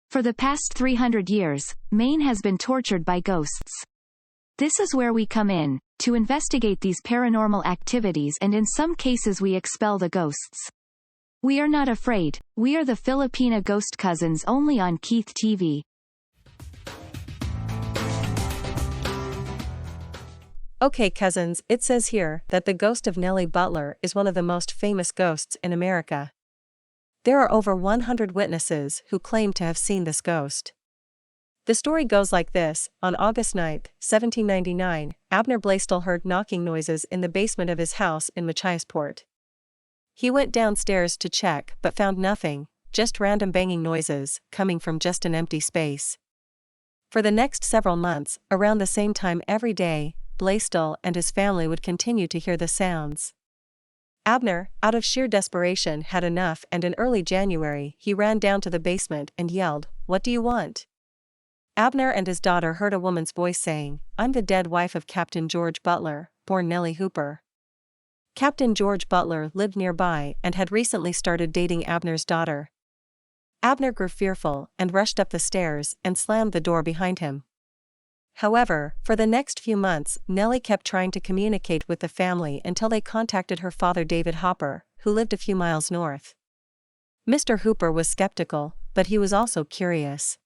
For the past 300 years, Maine has been tortured by ghosts. This is where we come in, to investigate these paranormal activities, and in some cases we expel the ghosts. We are not afraid. We are the Filipina Ghost Cousins, only on Keith TV. Okay, cousins, it says here that the ghost of Nelly Butler is one of the most famous ghosts in America. There are over 100 witnesses who claim to have seen this ghost. The story goes like this: on August 9, 1799, Abner Blaisdell heard knocking noises in the basement of his house in Machiasport. He went downstairs to check but found nothing, just random banging noises, coming from just an empty space. For the next several months, around the same time every day, Blaisdell and his family would continue to hear the sounds. Abner, out of sheer desperation, had enough, and in early January he ran down to the basement and yelled, "What do you want?" Abner and his daughter heard a woman's voice saying, "I'm the dead wife of Captain George Butler, born Nelly Hooper." Captain George Butler lived nearby and had recently started dating Abner's daughter. Abner grew fearful and rushed up the stairs and slammed the door behind him. However, for the next few months, Nelly kept trying to communicate with the family until they contacted her father David Hopper, who lived a few miles north. Mr. Hooper was skeptical, but he was also curious.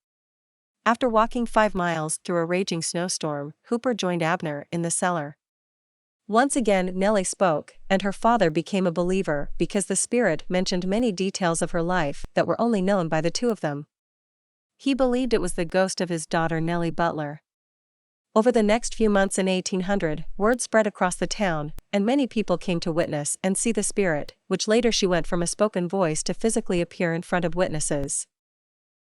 After walking 5 miles through a raging snowstorm, Hooper joined Abner in the cellar. Once again Nelly spoke, and her father became a believer because the spirit mentioned many details of her life that were only known by the two of them. He believed it was the ghost of his daughter Nelly Butler. Over the next few months in 1800, word spread across the town, and many people came to witness and see the spirit, which later she went from a spoken voice to physically appear in front of witnesses.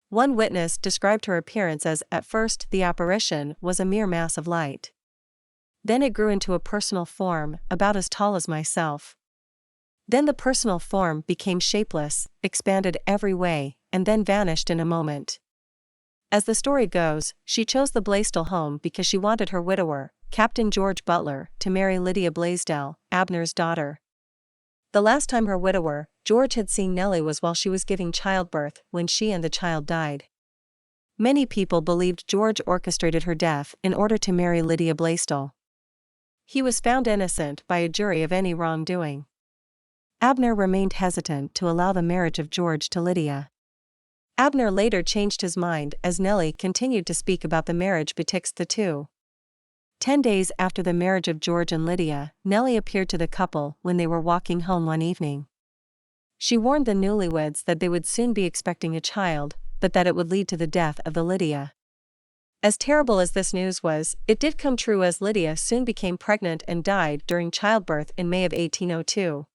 One witness described her appearance as, at first, the apparition was a mere mass of light. Then it grew into a personal form, about as tall as myself. Then the personal form became shapeless, expanded every way, and then vanished in a moment. As the story goes, she chose the Blaisdell home because she wanted her widower, Captain George Butler, to marry Lydia Blaisdell, Abner's daughter. The last time her widower, George, had seen Nelly was while she was giving childbirth, when she and the child died. Many people believed George orchestrated her death in order to marry Lydia Blaisdell. He was found innocent by a jury of any wrongdoing. Abner remained hesitant to allow the marriage of George to Lydia. Abner later changed his mind as Nelly continued to speak about the marriage betwixt the two. 10 days after the marriage of George and Lydia, Nelly appeared to the couple when they were walking home one evening. She warned the newlyweds that they would soon be expecting a child, but that it would lead to the death of the Lydia. As terrible as this news was, it did come true, as Lydia soon became pregnant and died during childbirth in May of 1802.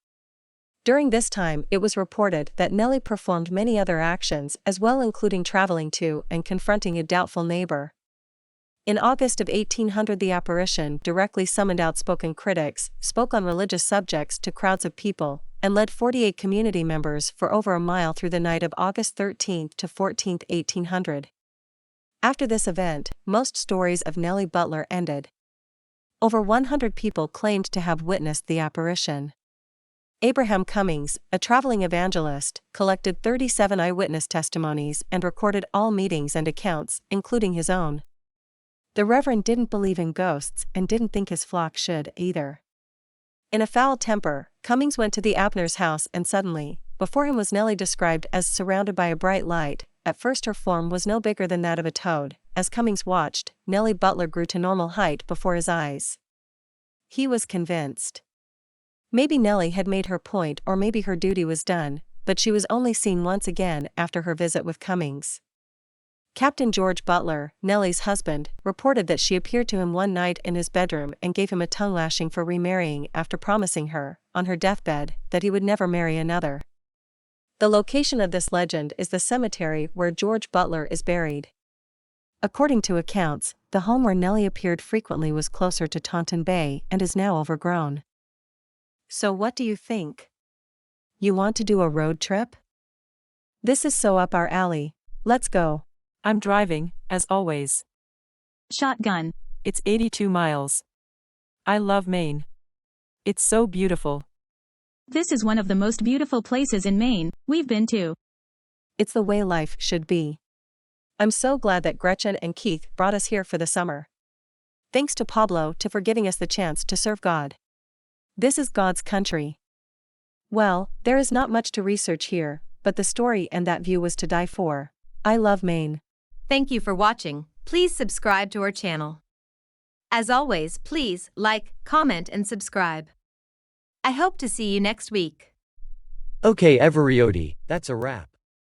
During this time, it was reported that Nelly performed many other actions as well, including traveling to and confronting a doubtful neighbor. In August of 1800, the apparition directly summoned outspoken critics, spoke on religious subjects to crowds of people, and led 48 community members for over a mile through the night of August 13 to 14, 1800. After this event, most stories of Nelly Butler ended. Over 100 people claimed to have witnessed the apparition. Abraham Cummings, a traveling evangelist, collected 37 eyewitness testimonies and recorded all meetings and accounts, including his own. The Reverend didn't believe in ghosts and didn't think his flock should either. In a foul temper, Cummings went to the Abner's house, and suddenly, before him was Nelly, described as surrounded by a bright light. At first her form was no bigger than that of a toad. As Cummings watched, Nelly Butler grew to normal height before his eyes. He was convinced. Maybe Nelly had made her point, or maybe her duty was done, but she was only seen once again after her visit with Cummings. Captain George Butler, Nelly's husband, reported that she appeared to him one night in his bedroom and gave him a tongue lashing for remarrying after promising her, on her deathbed, that he would never marry another. The location of this legend is the cemetery where George Butler is buried. According to accounts, the home where Nelly appeared frequently was closer to Taunton Bay and is now overgrown. So what do you think? You want to do a road trip? This is so up our alley. Let's go. I'm driving, as always. Shotgun. It's 82 miles. I love Maine. It's so beautiful. This is one of the most beautiful places in Maine we've been to. It's the way life should be. I'm so glad that Gretchen and Keith brought us here for the summer. Thanks to Pablo for giving us the chance to serve God. This is God's country. Well, there is not much to research here, but the story and that view was to die for. I love Maine. Thank you for watching. Please subscribe to our channel. As always, please like, comment, and subscribe. I hope to see you next week. Okay, everybody, that's a wrap.